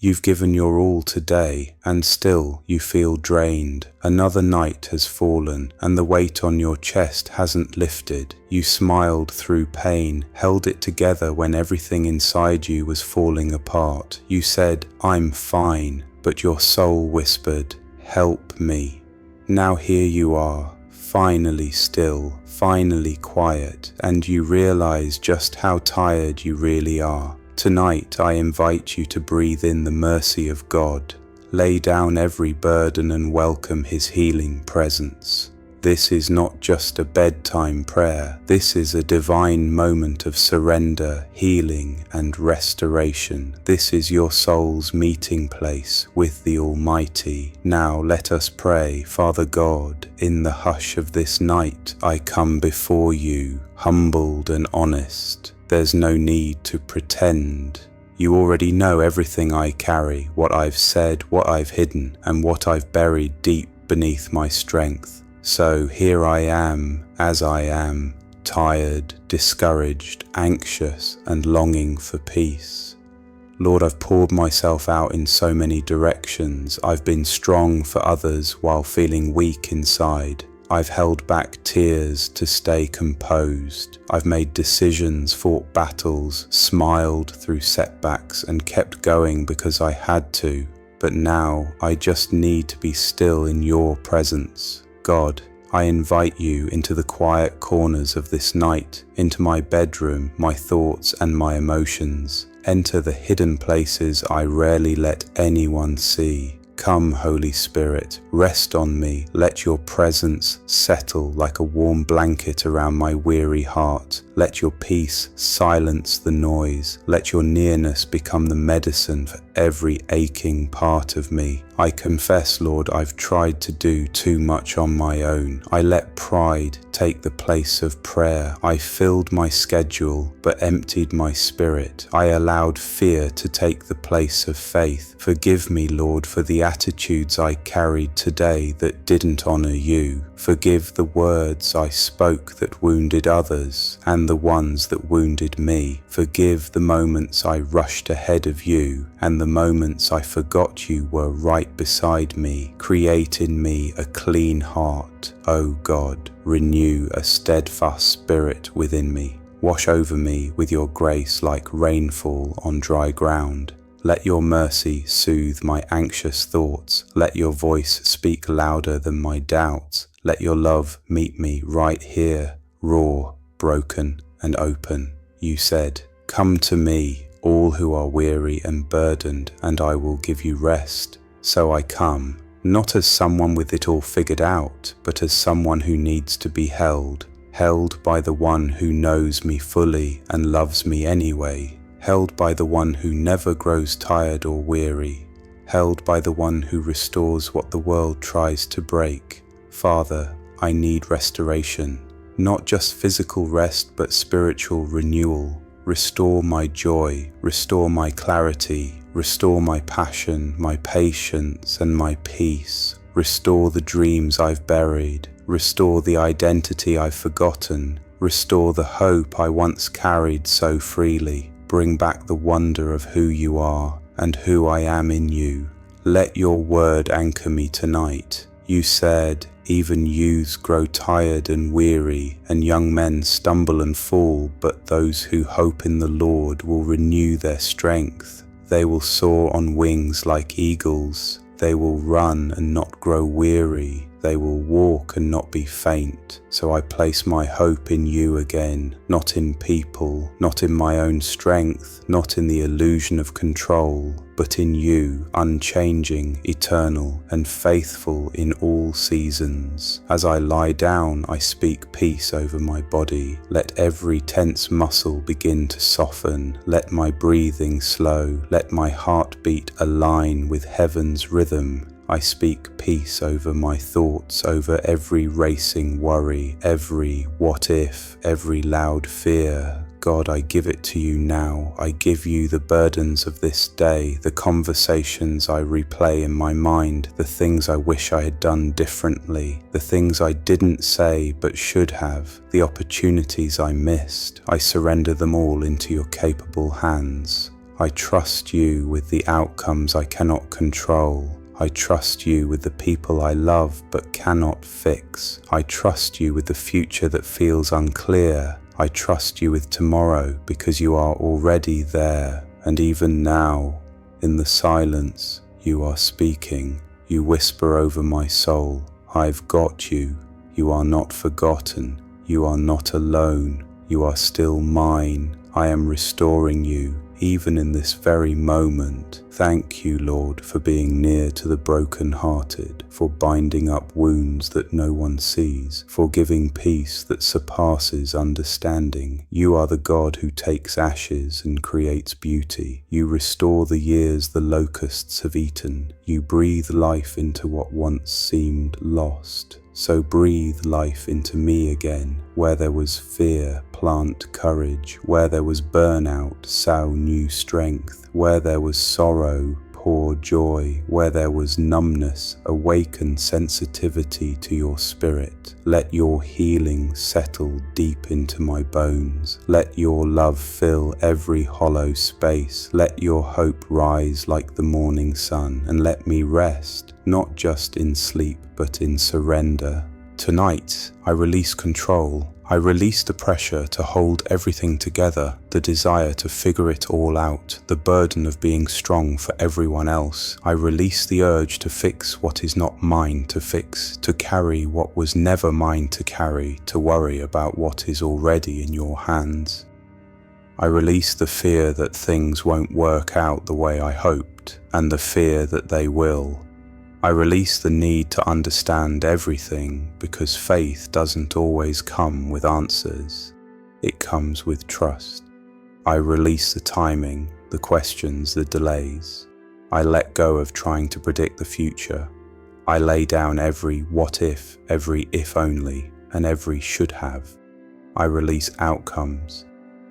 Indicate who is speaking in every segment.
Speaker 1: You've given your all today, and still you feel drained. Another night has fallen, and the weight on your chest hasn't lifted. You smiled through pain, held it together when everything inside you was falling apart. You said, "I'm fine," but your soul whispered, "Help me." Now here you are, finally still, finally quiet, and you realize just how tired you really are. Tonight I invite you to breathe in the mercy of God. Lay down every burden and welcome His healing presence. This is not just a bedtime prayer. This is a divine moment of surrender, healing, and restoration. This is your soul's meeting place with the Almighty. Now let us pray. Father God, in the hush of this night, I come before you, humbled and honest. There's no need to pretend. You already know everything I carry, what I've said, what I've hidden, and what I've buried deep beneath my strength. So here I am, as I am, tired, discouraged, anxious, and longing for peace. Lord, I've poured myself out in so many directions. I've been strong for others while feeling weak inside. I've held back tears to stay composed. I've made decisions, fought battles, smiled through setbacks, and kept going because I had to. But now I just need to be still in your presence. God, I invite you into the quiet corners of this night, into my bedroom, my thoughts and my emotions. Enter the hidden places I rarely let anyone see. Come, Holy Spirit, rest on me. Let your presence settle like a warm blanket around my weary heart. Let your peace silence the noise. Let your nearness become the medicine for every aching part of me. I confess, Lord, I've tried to do too much on my own. I let pride take the place of prayer. I filled my schedule but emptied my spirit. I allowed fear to take the place of faith. Forgive me, Lord, for the attitudes I carried today that didn't honor you. Forgive the words I spoke that wounded others and the ones that wounded me. Forgive the moments I rushed ahead of you and the moments I forgot you were right beside me. Create in me a clean heart, O God. Renew a steadfast spirit within me. Wash over me with your grace like rainfall on dry ground. Let your mercy soothe my anxious thoughts. Let your voice speak louder than my doubts. Let your love meet me right here, raw, broken, and open. You said, "Come to me, all who are weary and burdened, and I will give you rest." So I come, not as someone with it all figured out, but as someone who needs to be held by the one who knows me fully and loves me anyway, held by the one who never grows tired or weary, held by the one who restores what the world tries to break. Father, I need restoration, not just physical rest, but spiritual renewal. Restore my joy, restore my clarity, restore my passion, my patience, and my peace. Restore the dreams I've buried. Restore the identity I've forgotten. Restore the hope I once carried so freely. Bring back the wonder of who you are and who I am in you. Let your word anchor me tonight. You said, even youths grow tired and weary, and young men stumble and fall, but those who hope in the Lord will renew their strength. They will soar on wings like eagles. They will run and not grow weary. They will walk and not be faint. So I place my hope in you again, not in people, not in my own strength, not in the illusion of control, but in you, unchanging, eternal, and faithful in all seasons. As I lie down, I speak peace over my body. Let every tense muscle begin to soften. Let my breathing slow. Let my heartbeat align with heaven's rhythm. I speak peace over my thoughts, over every racing worry, every what if, every loud fear. God, I give it to you now. I give you the burdens of this day, the conversations I replay in my mind, the things I wish I had done differently, the things I didn't say but should have, the opportunities I missed. I surrender them all into your capable hands. I trust you with the outcomes I cannot control. I trust you with the people I love but cannot fix. I trust you with the future that feels unclear. I trust you with tomorrow because you are already there. And even now, in the silence, you are speaking. You whisper over my soul, I've got you. You are not forgotten. You are not alone. You are still mine. I am restoring you, even in this very moment. Thank you, Lord, for being near to the broken-hearted, for binding up wounds that no one sees, for giving peace that surpasses understanding. You are the God who takes ashes and creates beauty. You restore the years the locusts have eaten. You breathe life into what once seemed lost. So breathe life into me again. Where there was fear, plant courage. Where there was burnout, sow new strength. Where there was sorrow, pour joy. Where there was numbness, awaken sensitivity to your spirit. Let your healing settle deep into my bones. Let your love fill every hollow space. Let your hope rise like the morning sun, and let me rest, not just in sleep, but in surrender. Tonight, I release control. I release the pressure to hold everything together, the desire to figure it all out, the burden of being strong for everyone else. I release the urge to fix what is not mine to fix, to carry what was never mine to carry, to worry about what is already in your hands. I release the fear that things won't work out the way I hoped, and the fear that they will. I release the need to understand everything, because faith doesn't always come with answers. It comes with trust. I release the timing, the questions, the delays. I let go of trying to predict the future. I lay down every what if, every if only, and every should have. I release outcomes,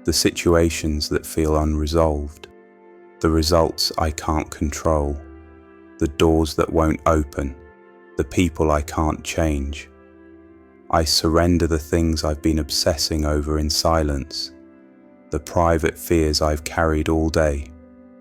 Speaker 1: the situations that feel unresolved, the results I can't control, the doors that won't open, the people I can't change. I surrender the things I've been obsessing over in silence, the private fears I've carried all day,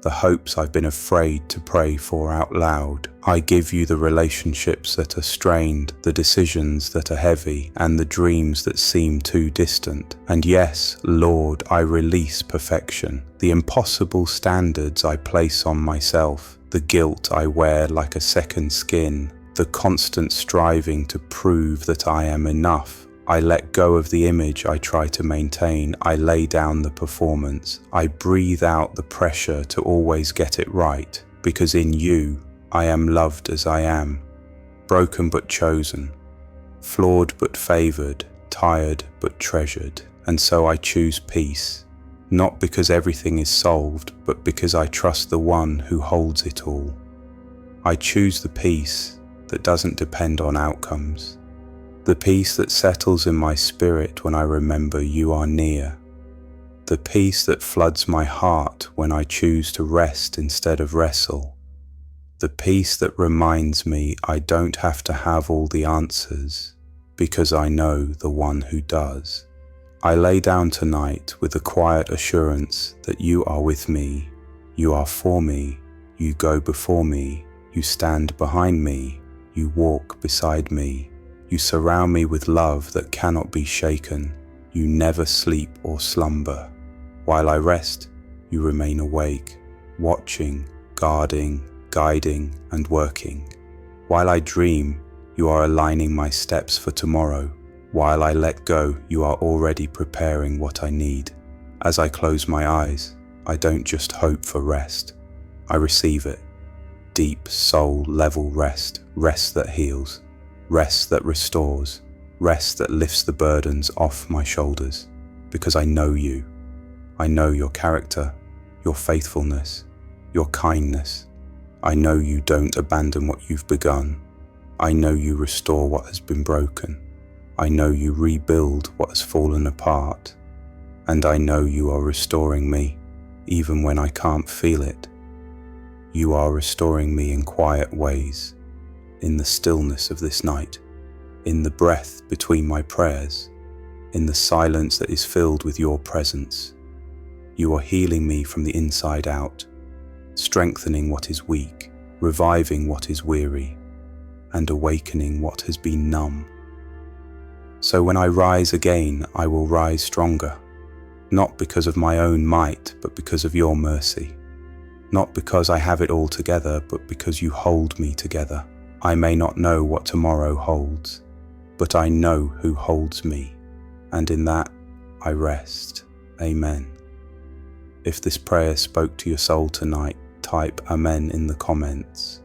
Speaker 1: the hopes I've been afraid to pray for out loud. I give you the relationships that are strained, the decisions that are heavy, and the dreams that seem too distant. And yes, Lord, I release perfection, the impossible standards I place on myself, the guilt I wear like a second skin, the constant striving to prove that I am enough. I let go of the image I try to maintain. I lay down the performance. I breathe out the pressure to always get it right, because in you, I am loved as I am, broken but chosen, flawed but favored, tired but treasured. And so I choose peace. Not because everything is solved, but because I trust the one who holds it all. I choose the peace that doesn't depend on outcomes, the peace that settles in my spirit when I remember you are near, the peace that floods my heart when I choose to rest instead of wrestle, the peace that reminds me I don't have to have all the answers, because I know the one who does. I lay down tonight with the quiet assurance that you are with me, you are for me, you go before me, you stand behind me, you walk beside me, you surround me with love that cannot be shaken, you never sleep or slumber. While I rest, you remain awake, watching, guarding, guiding, and working. While I dream, you are aligning my steps for tomorrow. While I let go, you are already preparing what I need. As I close my eyes, I don't just hope for rest. I receive it. Deep, soul-level rest. Rest that heals. Rest that restores. Rest that lifts the burdens off my shoulders. Because I know you. I know your character, your faithfulness, your kindness. I know you don't abandon what you've begun. I know you restore what has been broken. I know you rebuild what has fallen apart, and I know you are restoring me, even when I can't feel it. You are restoring me in quiet ways, in the stillness of this night, in the breath between my prayers, in the silence that is filled with your presence. You are healing me from the inside out, strengthening what is weak, reviving what is weary, and awakening what has been numb. So when I rise again, I will rise stronger, not because of my own might, but because of your mercy. Not because I have it all together, but because you hold me together. I may not know what tomorrow holds, but I know who holds me, and in that I rest. Amen. If this prayer spoke to your soul tonight, type Amen in the comments.